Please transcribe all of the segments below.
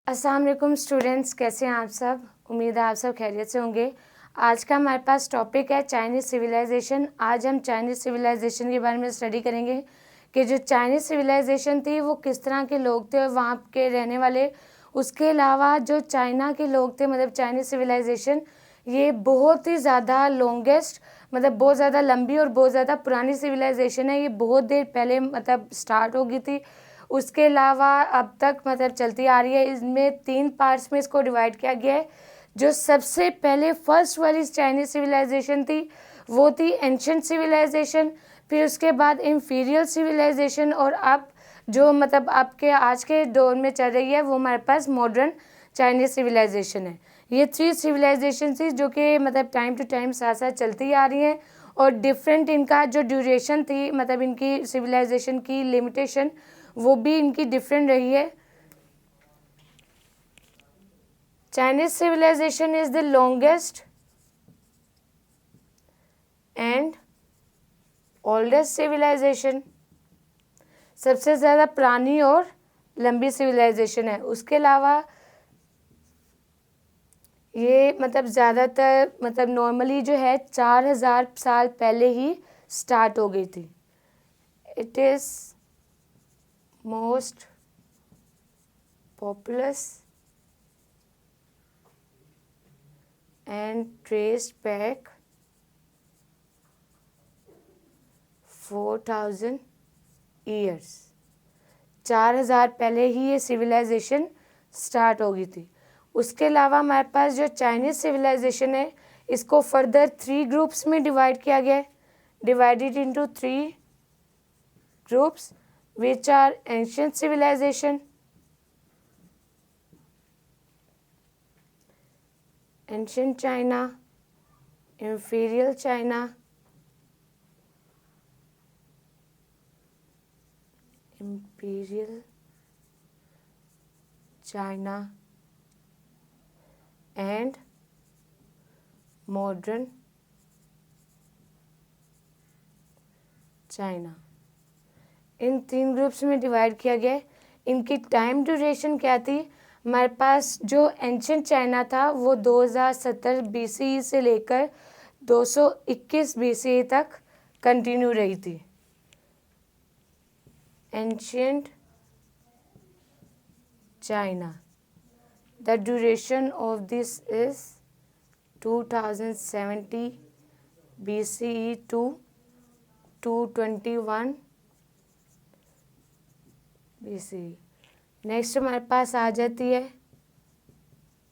अस्सलाम वालेकुम स्टूडेंट्स, कैसे हैं आप सब। उम्मीद है आप सब खैरियत से होंगे। आज का हमारे पास टॉपिक है चाइनीज़ सिविलाइजेशन। आज हम चाइनीज़ सिविलाइजेशन के बारे में स्टडी करेंगे कि जो चाइनीज़ सिविलाइजेशन थी वो किस तरह के लोग थे और वहाँ के रहने वाले। उसके अलावा जो चाइना के लोग थे, मतलब चाइनीज़ सिविलाइजेशन, ये बहुत ही ज़्यादा लॉन्गेस्ट, मतलब बहुत ज़्यादा लंबी और बहुत ज़्यादा पुरानी सिविलाइजेशन है। ये बहुत देर पहले मतलब स्टार्ट हो गई थी। उसके अलावा अब तक मतलब चलती आ रही है। इसमें 3 पार्ट्स में इसको डिवाइड किया गया है। जो सबसे पहले फर्स्ट वाली चाइनीज़ सिविलाइजेशन थी वो थी एंशिएंट सिविलाइजेशन, फिर उसके बाद इंफीरियर सिविलाइजेशन, और अब जो मतलब आपके आज के दौर में चल रही है वो हमारे पास मॉडर्न चाइनीज़ सिविलाइजेशन है। ये 3 सिविलाइजेशन थी जो कि मतलब टाइम टू टाइम साथ साथ चलती आ रही हैं, और डिफरेंट इनका जो ड्यूरेशन थी, मतलब इनकी सिविलाइजेशन की लिमिटेशन, वो भी इनकी डिफरेंट रही है। Chinese civilization is the longest and oldest civilization, सबसे ज़्यादा पुरानी और लंबी सिविलाइजेशन है। उसके अलावा ये मतलब ज़्यादातर मतलब नॉर्मली जो है 4000 साल पहले ही स्टार्ट हो गई थी। It is most populous and traced back 4000 years। 4000 पहले ही ये सिविलाइजेशन स्टार्ट हो गई थी। उसके अलावा हमारे पास जो चाइनीज़ सिविलाइजेशन है इसको फर्दर 3 ग्रुप्स में डिवाइड किया गया है। Divided into 3 groups which are ancient civilization, ancient China, inferior China, imperial China and modern China. इन 3 ग्रुप्स में डिवाइड किया गया है। इनकी टाइम ड्यूरेशन क्या थी। हमारे पास जो एंशिएंट चाइना था वो 2070 BCE से लेकर 221 BCE तक कंटिन्यू रही थी। Ancient China, the duration of this is 2070 BCE to 221 BCE। Next हमारे पास आ जाती है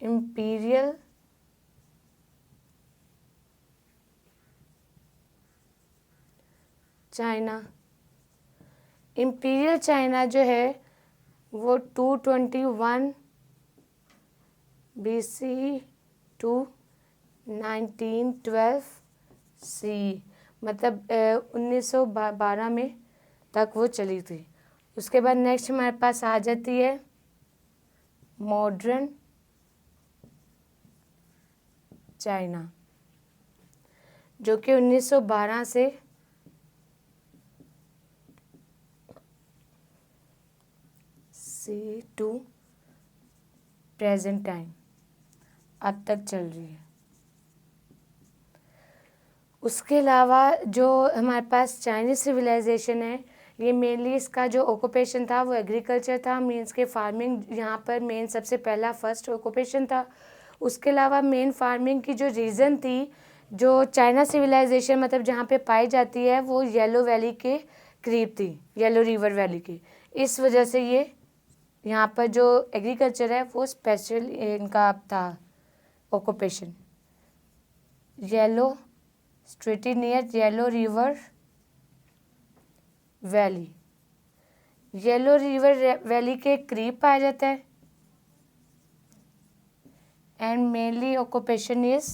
इंपीरियल चाइना। इंपीरियल चाइना जो है वो 221 BCE टू 1912 CE, मतलब 1912 में तक वो चली थी। उसके बाद नेक्स्ट हमारे पास आ जाती है मॉडर्न चाइना, जो कि 1912 से टू प्रेजेंट टाइम अब तक चल रही है। उसके अलावा जो हमारे पास चाइनीज़ सिविलाइजेशन है ये मेनली इसका जो ऑक्यूपेशन था वो एग्रीकल्चर था, मीन्स के फार्मिंग यहाँ पर मेन सबसे पहला फर्स्ट ऑक्यूपेशन था। उसके अलावा मेन फार्मिंग की जो रीज़न थी, जो चाइना सिविलाइजेशन मतलब जहाँ पे पाई जाती है वो येलो वैली के करीब थी, येलो रिवर वैली के। इस वजह से ये यहाँ पर जो एग्रीकल्चर है वो स्पेशल इनका था ऑक्यूपेशन। येलो स्ट्रेटी near yellow river valley, yellow river valley के करीब पाया जाता है। And mainly occupation is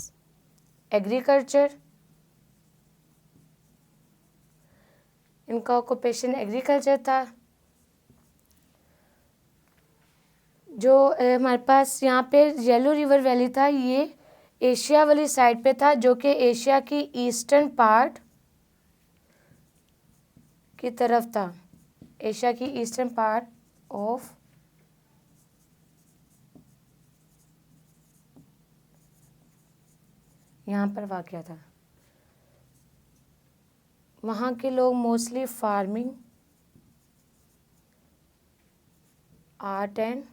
agriculture. इनका ऑक्यूपेशन एग्रीकल्चर था। जो हमारे पास यहाँ पे येलो रिवर वैली था ये एशिया वाली साइड पे था, जो कि एशिया की ईस्टर्न पार्ट की तरफ था, एशिया की ईस्टर्न पार्ट ऑफ यहाँ पर वाक़या था। वहाँ के लोग mostly farming, art and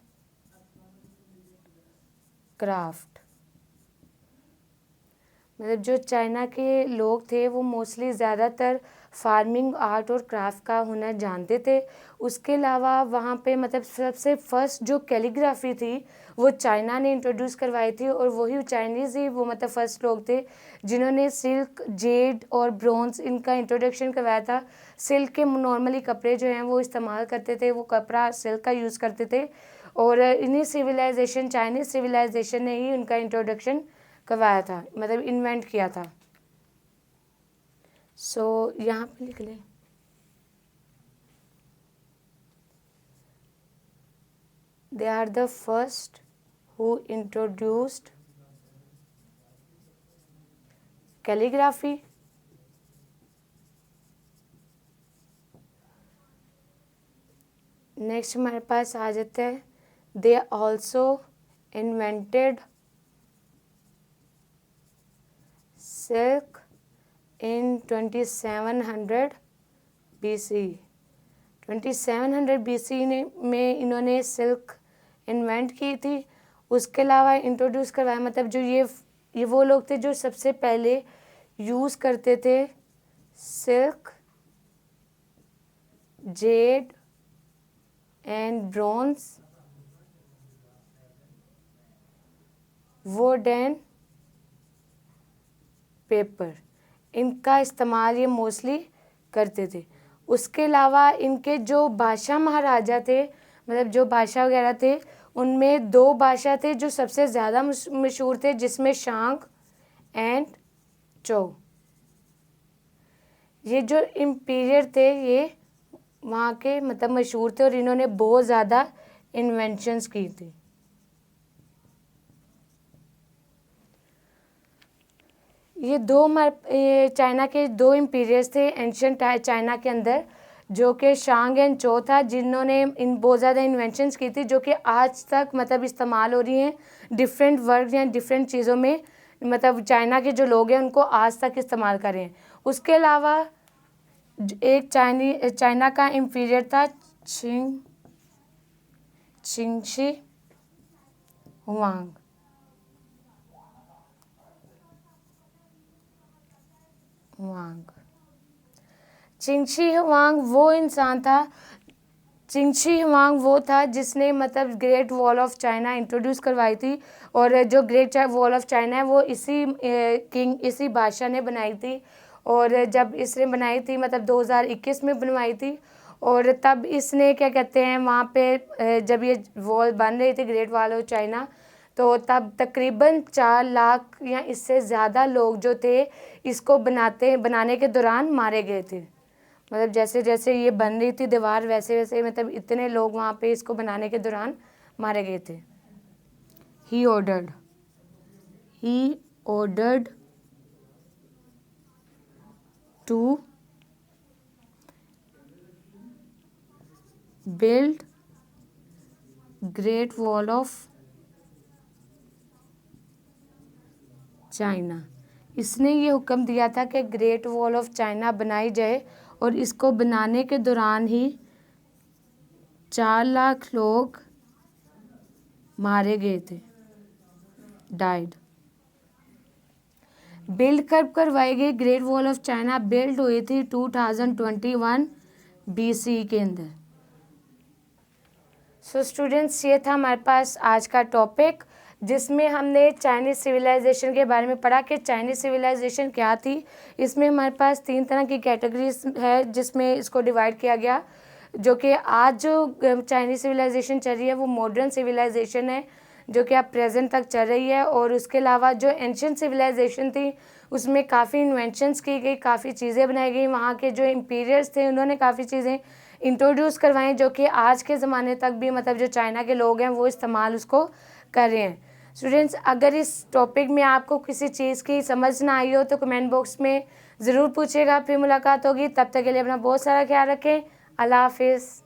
craft, मतलब जो चाइना के लोग थे वो मोस्टली ज़्यादातर फार्मिंग, आर्ट और क्राफ्ट का हुनर जानते थे। उसके अलावा वहाँ पे मतलब सबसे फर्स्ट जो कैलीग्राफी थी वो चाइना ने इंट्रोड्यूस करवाई थी, और वही चाइनीज़ ही वो मतलब फर्स्ट लोग थे जिन्होंने सिल्क, जेड और ब्रोंज इनका इंट्रोडक्शन करवाया था। सिल्क के नॉर्मली कपड़े जो हैं वो इस्तेमाल करते थे, वो कपड़ा सिल्क का यूज़ करते थे, और इन्हीं सिविलाइजेशन, चाइनीज़ सिविलाइजेशन ने ही उनका इंट्रोडक्शन करवाया था, मतलब इन्वेंट किया था। सो यहाँ पे लिख लें, they are the first who introduced calligraphy, next हमारे पास आ जाता है they also invented silk in 2700 BC। 2700 BC में इन्होंने सिल्क इन्वेंट की थी। उसके अलावा इंट्रोड्यूस करवाया, मतलब जो ये वो लोग थे जो सबसे पहले यूज़ करते थे silk, Z and bronze, would and paper, इनका इस्तेमाल ये मोस्टली करते थे। उसके अलावा इनके जो बादशाह महाराजा थे, मतलब जो बादशाह वगैरह थे, उनमें 2 बादशाह थे जो सबसे ज़्यादा मशहूर थे, जिसमें शांग एंड चो। ये जो इम्पीरियर थे ये वहाँ के मतलब मशहूर थे, और इन्होंने बहुत ज़्यादा इन्वेंशंस की थी। ये चाइना के 2 इम्पीरियर्स थे एंशियंट चाइना के अंदर, जो कि शांग एंड चो था, जिन्होंने इन बहुत ज़्यादा इन्वेंशंस की थी, जो कि आज तक मतलब इस्तेमाल हो रही हैं डिफरेंट वर्क या डिफरेंट चीज़ों में, मतलब चाइना के जो लोग हैं उनको आज तक इस्तेमाल कर रहे हैं। उसके अलावा एक चाइना का इम्पीरियर था चिंगशी हुआंग। चिंगशी हुआंग वो इंसान था, चिंगशी हुआंग वो था जिसने मतलब great Wall of China introduce करवाई थी, और जो ग्रेट वॉल ऑफ चाइना है वो इसी बादशाह ने बनाई थी, और जब इसने बनाई थी मतलब 2021 में बनवाई थी, और तब इसने क्या कहते हैं वहाँ पे जब ये वॉल बन रही थी ग्रेट वॉल ऑफ चाइना, तो तब तकरीबन 4 लाख या इससे ज़्यादा लोग जो थे इसको बनाने के दौरान मारे गए थे। मतलब जैसे जैसे ये बन रही थी दीवार, वैसे वैसे मतलब इतने लोग वहाँ पे इसको बनाने के दौरान मारे गए थे। He ordered to build Great Wall of China. इसने ये हुक्म दिया था कि ग्रेट वॉल ऑफ चाइना बनाई जाए, और इसको बनाने के दौरान ही 4 लाख लोग मारे गए थे, डाइड। बिल्ड कब करवाई गई great Wall of China? Build हुई थी 2021 BC के अंदर। सो स्टूडेंट्स, ये था हमारे पास आज का टॉपिक, जिसमें हमने चाइनीज़ सिविलाइजेशन के बारे में पढ़ा कि चाइनीज़ सिविलाइजेशन क्या थी। इसमें हमारे पास 3 तरह की कैटेगरीज है जिसमें इसको डिवाइड किया गया, जो कि आज जो चाइनीज़ सिविलाइजेशन चल रही है वो मॉडर्न सिविलाइजेशन है, जो कि अब प्रेजेंट तक चल रही है। और उसके अलावा जो एंशियंट सिविलाइजेशन थी उसमें काफ़ी इन्वेंशंस की गई, काफ़ी चीज़ें बनाई गई। वहाँ के जो इम्पीरियर्स थे उन्होंने काफ़ी चीज़ें इंट्रोड्यूस करवाएं, जो कि आज के ज़माने तक भी मतलब जो चाइना के लोग हैं वो इस्तेमाल उसको कर रहे हैं। स्टूडेंट्स, अगर इस टॉपिक में आपको किसी चीज़ की समझ ना आई हो तो कमेंट बॉक्स में ज़रूर पूछिएगा। फिर मुलाकात होगी, तब तक के लिए अपना बहुत सारा ख्याल रखें। अल्लाह हाफिज़।